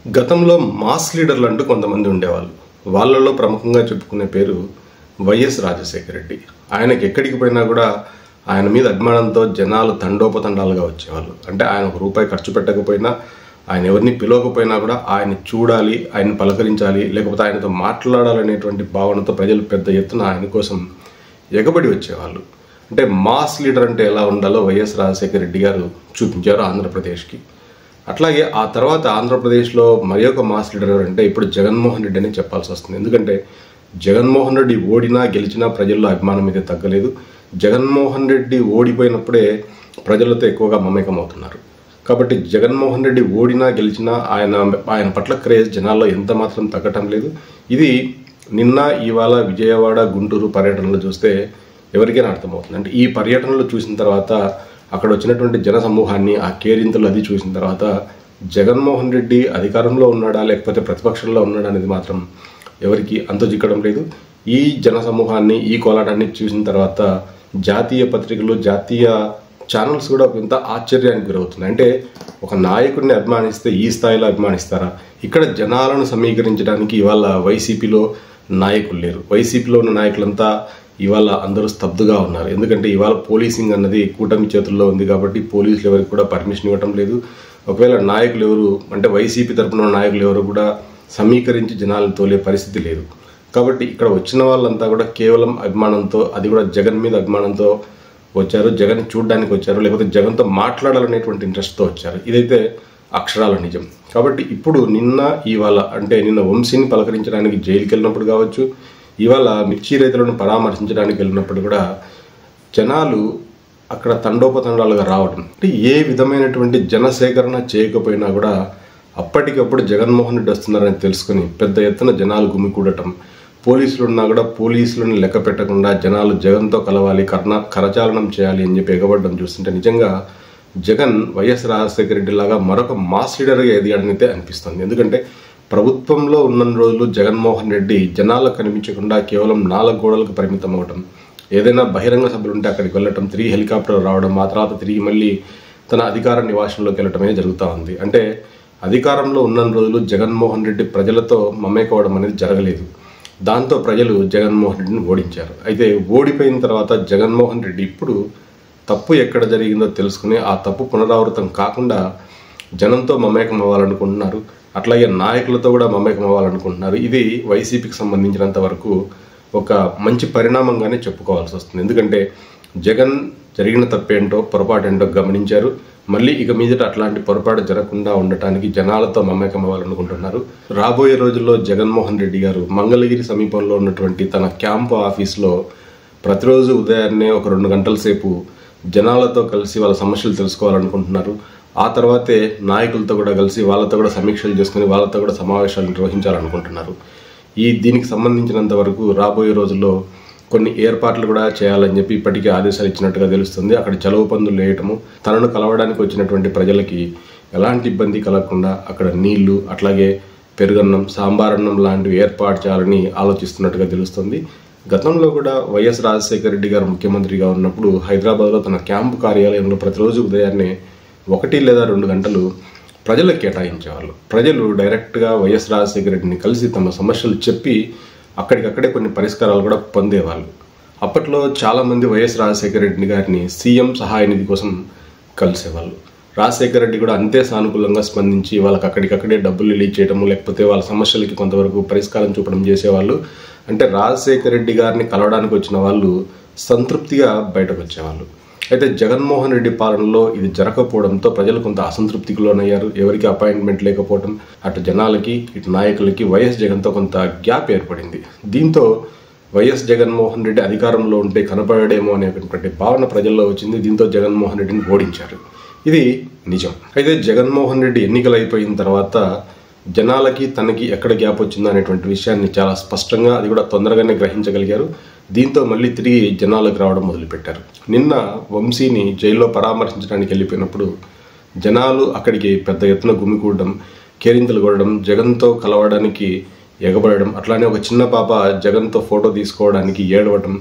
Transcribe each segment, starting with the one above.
గతంలో మాస్ లీడర్లు అంటూ కొంతమంది ఉండేవాళ్ళు. వాళ్ళలో ప్రముఖంగా చెప్పుకునే పేరు వైఎస్ రాజశేఖర రెడ్డి. ఆయనకి ఎక్కడికి పోయినా కూడా ఆయన మీద అభిమానంతో జనాలు తండోపతండాలుగా వచ్చేవాళ్ళు. అంటే ఆయన ఒక రూపాయి ఖర్చు పెట్టకపోయినా, ఆయన ఎవరిని పిలవకపోయినా కూడా ఆయన చూడాలి, ఆయన పలకరించాలి, లేకపోతే ఆయనతో మాట్లాడాలనేటువంటి భావనతో ప్రజలు పెద్ద ఎత్తున ఆయన కోసం ఎగబడి వచ్చేవాళ్ళు. అంటే మాస్ లీడర్ అంటే ఎలా ఉండాలో వైఎస్ రాజశేఖర రెడ్డి గారు చూపించారు ఆంధ్రప్రదేశ్కి. అట్లాగే ఆ తర్వాత ఆంధ్రప్రదేశ్లో మరి ఒక మాస్ లీడర్ ఎవరంటే ఇప్పుడు జగన్మోహన్ రెడ్డి అని చెప్పాల్సి వస్తుంది. ఎందుకంటే జగన్మోహన్ రెడ్డి ఓడినా గెలిచినా ప్రజల్లో అభిమానం అయితే తగ్గలేదు. జగన్మోహన్ రెడ్డి ఓడిపోయినప్పుడే ప్రజలతో ఎక్కువగా మమేకం అవుతున్నారు. కాబట్టి జగన్మోహన్ రెడ్డి ఓడినా గెలిచినా ఆయన పట్ల క్రేజ్ జనాల్లో ఎంత మాత్రం తగ్గటం లేదు. ఇది నిన్న ఇవాళ విజయవాడ గుంటూరు పర్యటనలు చూస్తే ఎవరికైనా అర్థమవుతుంది. అంటే ఈ పర్యటనలు చూసిన తర్వాత అక్కడ వచ్చినటువంటి జన సమూహాన్ని, ఆ కేరింతలు అది చూసిన తర్వాత జగన్మోహన్ రెడ్డి అధికారంలో ఉన్నాడా లేకపోతే ప్రతిపక్షంలో ఉన్నాడా అనేది మాత్రం ఎవరికి అంతు చిక్కడం లేదు. ఈ జన సమూహాన్ని, ఈ కోలాటాన్ని చూసిన తర్వాత జాతీయ పత్రికలు, జాతీయ ఛానల్స్ కూడా కొంత ఆశ్చర్యానికి గురవుతున్నాయి. అంటే ఒక నాయకుడిని అభిమానిస్తే ఈ స్థాయిలో అభిమానిస్తారా? ఇక్కడ జనాలను సమీకరించడానికి ఇవాళ వైసీపీలో నాయకులు లేరు. వైసీపీలో ఉన్న నాయకులంతా ఇవాళ అందరూ స్తబ్దుగా ఉన్నారు. ఎందుకంటే ఇవాళ పోలీసింగ్ అన్నది కూటమి చేతుల్లో ఉంది కాబట్టి పోలీసులు ఎవరికి కూడా పర్మిషన్ ఇవ్వటం లేదు. ఒకవేళ నాయకులు ఎవరు అంటే వైసీపీ తరపున నాయకులు ఎవరు కూడా సమీకరించి జనాలను తోలే పరిస్థితి లేదు. కాబట్టి ఇక్కడ వచ్చిన వాళ్ళంతా కూడా కేవలం అభిమానంతో, అది కూడా జగన్ మీద అభిమానంతో వచ్చారు, జగన్ చూడడానికి వచ్చారు, లేకపోతే జగన్తో మాట్లాడాలనేటువంటి ఇంట్రెస్ట్తో వచ్చారు. ఇదైతే అక్షరాల నిజం. కాబట్టి ఇప్పుడు నిన్న ఇవాళ అంటే నిన్న వంశీని పలకరించడానికి జైలుకి వెళ్ళినప్పుడు కావచ్చు, ఇవాళ మిర్చి రైతులను పరామర్శించడానికి వెళ్ళినప్పుడు కూడా జనాలు అక్కడ తండోపతండాలుగా రావడం, అంటే ఏ విధమైనటువంటి జనసేకరణ చేయకపోయినా కూడా అప్పటికప్పుడు జగన్మోహన్ రెడ్డి వస్తున్నారని తెలుసుకుని పెద్ద ఎత్తున జనాలు గుమికూడటం, పోలీసులు ఉన్నా కూడా పోలీసులను లెక్క పెట్టకుండా జనాలు జగన్తో కలవాలి, కరచాలనం చేయాలి అని చెప్పి ఎగబడడం చూస్తుంటే నిజంగా జగన్ వైఎస్ రాజశేఖర రెడ్డి లాగా మరొక మాస్ లీడర్గా ఎదిగాడనైతే అనిపిస్తుంది. ఎందుకంటే ప్రభుత్వంలో ఉన్న రోజులు జగన్మోహన్ రెడ్డి జనాలకు కనిపించకుండా కేవలం 4 గోడలకు పరిమితం అవ్వటం, ఏదైనా బహిరంగ సభలు ఉంటే అక్కడికి వెళ్ళటం, తిరిగి హెలికాప్టర్ రావడం, ఆ తర్వాత తిరిగి మళ్ళీ తన అధికార నివాసంలోకి వెళ్ళటమే జరుగుతూ ఉంది. అంటే అధికారంలో ఉన్న రోజులు జగన్మోహన్ రెడ్డి ప్రజలతో మమేకవడం అనేది జరగలేదు. దాంతో ప్రజలు జగన్మోహన్ రెడ్డిని ఓడించారు. అయితే ఓడిపోయిన తర్వాత జగన్మోహన్ రెడ్డి ఇప్పుడు తప్పు ఎక్కడ జరిగిందో తెలుసుకుని ఆ తప్పు పునరావృతం కాకుండా జనంతో మమేకం అవ్వాలనుకుంటున్నారు. అట్లాగే నాయకులతో కూడా మమేకం అవ్వాలనుకుంటున్నారు. ఇది వైసీపీకి సంబంధించినంత వరకు ఒక మంచి పరిణామంగానే చెప్పుకోవాల్సి వస్తుంది. ఎందుకంటే జగన్ జరిగిన తప్పేంటో, పొరపాటేంటో గమనించారు. మళ్ళీ ఇక మీదట అట్లాంటి పొరపాటు జరగకుండా ఉండటానికి జనాలతో మమేకం అవ్వాలనుకుంటున్నారు. రాబోయే రోజుల్లో జగన్మోహన్ రెడ్డి గారు మంగళగిరి సమీపంలో ఉన్నటువంటి తన క్యాంపు ఆఫీస్లో ప్రతిరోజు ఉదయాన్నే ఒక 2 గంటల సేపు జనాలతో కలిసి వాళ్ళ సమస్యలు తెలుసుకోవాలనుకుంటున్నారు. ఆ తర్వాతే నాయకులతో కూడా కలిసి వాళ్ళతో కూడా సమీక్షలు చేసుకుని వాళ్ళతో కూడా సమావేశాలు నిర్వహించాలనుకుంటున్నారు. దీనికి సంబంధించినంత వరకు రాబోయే రోజుల్లో కొన్ని ఏర్పాట్లు కూడా చేయాలని చెప్పి ఇప్పటికే ఆదేశాలు ఇచ్చినట్టుగా తెలుస్తుంది. అక్కడ చలువ పందులు వేయటము, తనను కలవడానికి వచ్చినటువంటి ప్రజలకి ఎలాంటి ఇబ్బంది కలగకుండా అక్కడ నీళ్లు, అట్లాగే పెరుగన్నం, సాంబారన్నం లాంటివి ఏర్పాటు చేయాలని ఆలోచిస్తున్నట్టుగా తెలుస్తుంది. గతంలో కూడా వైఎస్ రాజశేఖర రెడ్డి గారు ముఖ్యమంత్రిగా ఉన్నప్పుడు హైదరాబాద్లో తన క్యాంపు కార్యాలయంలో ప్రతిరోజు ఉదయాన్నే 1 లేదా 2 గంటలు ప్రజలకు కేటాయించేవాళ్ళు. ప్రజలు డైరెక్ట్గా వైఎస్ రాజశేఖర రెడ్డిని కలిసి తమ సమస్యలు చెప్పి అక్కడికక్కడే కొన్ని పరిష్కారాలు కూడా పొందేవాళ్ళు. అప్పట్లో చాలామంది వైఎస్ రాజశేఖర రెడ్డి గారిని సీఎం సహాయ నిధి కోసం కలిసేవాళ్ళు. రాజశేఖర రెడ్డి కూడా అంతే సానుకూలంగా స్పందించి వాళ్ళకి అక్కడికక్కడే డబ్బులు రిలీజ్ చేయడము, లేకపోతే వాళ్ళ సమస్యలకి కొంతవరకు పరిష్కారం చూపడం చేసేవాళ్ళు. అంటే రాజశేఖర రెడ్డి గారిని కలవడానికి వచ్చిన వాళ్ళు సంతృప్తిగా బయటకు వచ్చేవాళ్ళు. అయితే జగన్మోహన్ రెడ్డి పాలనలో ఇది జరగకపోవడంతో ప్రజలు కొంత అసంతృప్తికి లోనయ్యారు. ఎవరికి అపాయింట్మెంట్ లేకపోవడం, అటు జనాలకి ఇటు నాయకులకి వైఎస్ జగన్తో కొంత గ్యాప్ ఏర్పడింది. దీంతో వైఎస్ జగన్మోహన్ రెడ్డి అధికారంలో ఉంటే కనపడేమో అనేటువంటి భావన ప్రజల్లో వచ్చింది. దీంతో జగన్మోహన్ రెడ్డిని ఓడించారు. ఇది నిజం. అయితే జగన్మోహన్ రెడ్డి ఎన్నికలు అయిపోయిన తర్వాత జనాలకి తనకి ఎక్కడ గ్యాప్ వచ్చిందో అనేటువంటి విషయాన్ని చాలా స్పష్టంగా, అది కూడా తొందరగానే గ్రహించగలిగారు. దీంతో మళ్ళీ తిరిగి జనాలకు రావడం మొదలుపెట్టారు. నిన్న వంశీని జైల్లో పరామర్శించడానికి వెళ్ళిపోయినప్పుడు జనాలు అక్కడికి పెద్ద ఎత్తున గుమికూడడం, కేరింతలు కొట్టడం, జగన్తో కలవడానికి ఎగబడడం, అట్లానే ఒక చిన్న పాప జగన్తో ఫోటో తీసుకోవడానికి ఏడవడం,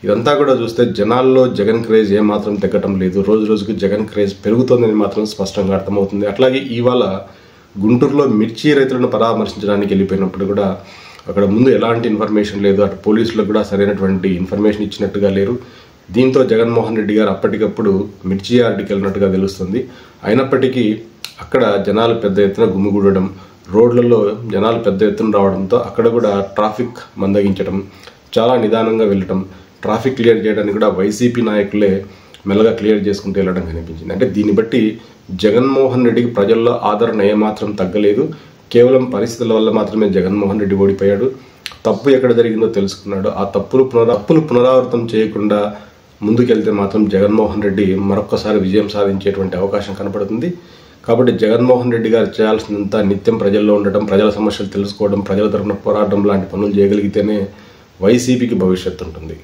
ఇదంతా కూడా చూస్తే జనాల్లో జగన్ క్రేజ్ ఏమాత్రం తగ్గటం లేదు. రోజు రోజుకు జగన్ క్రేజ్ పెరుగుతోందని మాత్రం స్పష్టంగా అర్థమవుతుంది. అట్లాగే ఇవాళ గుంటూరులో మిర్చి రైతులను పరామర్శించడానికి వెళ్ళిపోయినప్పుడు కూడా అక్కడ ముందు ఎలాంటి ఇన్ఫర్మేషన్ లేదు, అటు పోలీసులకు కూడా సరైనటువంటి ఇన్ఫర్మేషన్ ఇచ్చినట్టుగా లేరు. దీంతో జగన్మోహన్ రెడ్డి గారు అప్పటికప్పుడు మిర్చి యార్డుకి వెళ్ళినట్టుగా తెలుస్తుంది. అయినప్పటికీ అక్కడ జనాలు పెద్ద ఎత్తున గుమిగూడడం, రోడ్లలో జనాలు పెద్ద ఎత్తున రావడంతో అక్కడ కూడా ట్రాఫిక్ మందగించడం, చాలా నిదానంగా వెళ్ళటం, ట్రాఫిక్ క్లియర్ చేయడానికి కూడా వైసీపీ నాయకులే మెల్లగా క్లియర్ చేసుకుంటూ వెళ్ళడం కనిపించింది. అంటే దీన్ని బట్టి జగన్మోహన్ రెడ్డికి ప్రజల్లో ఆదరణ ఏమాత్రం తగ్గలేదు. కేవలం పరిస్థితుల వల్ల మాత్రమే జగన్మోహన్ రెడ్డి ఓడిపోయాడు. తప్పు ఎక్కడ జరిగిందో తెలుసుకున్నాడు. ఆ తప్పులు పునరావృతం చేయకుండా ముందుకెళ్తే మాత్రం జగన్మోహన్ రెడ్డి మరొక్కసారి విజయం సాధించేటువంటి అవకాశం కనపడుతుంది. కాబట్టి జగన్మోహన్ రెడ్డి గారు చేయాల్సినంత నిత్యం ప్రజల్లో ఉండటం, ప్రజల సమస్యలు తెలుసుకోవడం, ప్రజల తరపున పోరాటం లాంటి పనులు చేయగలిగితేనే వైసీపీకి భవిష్యత్తు ఉంటుంది.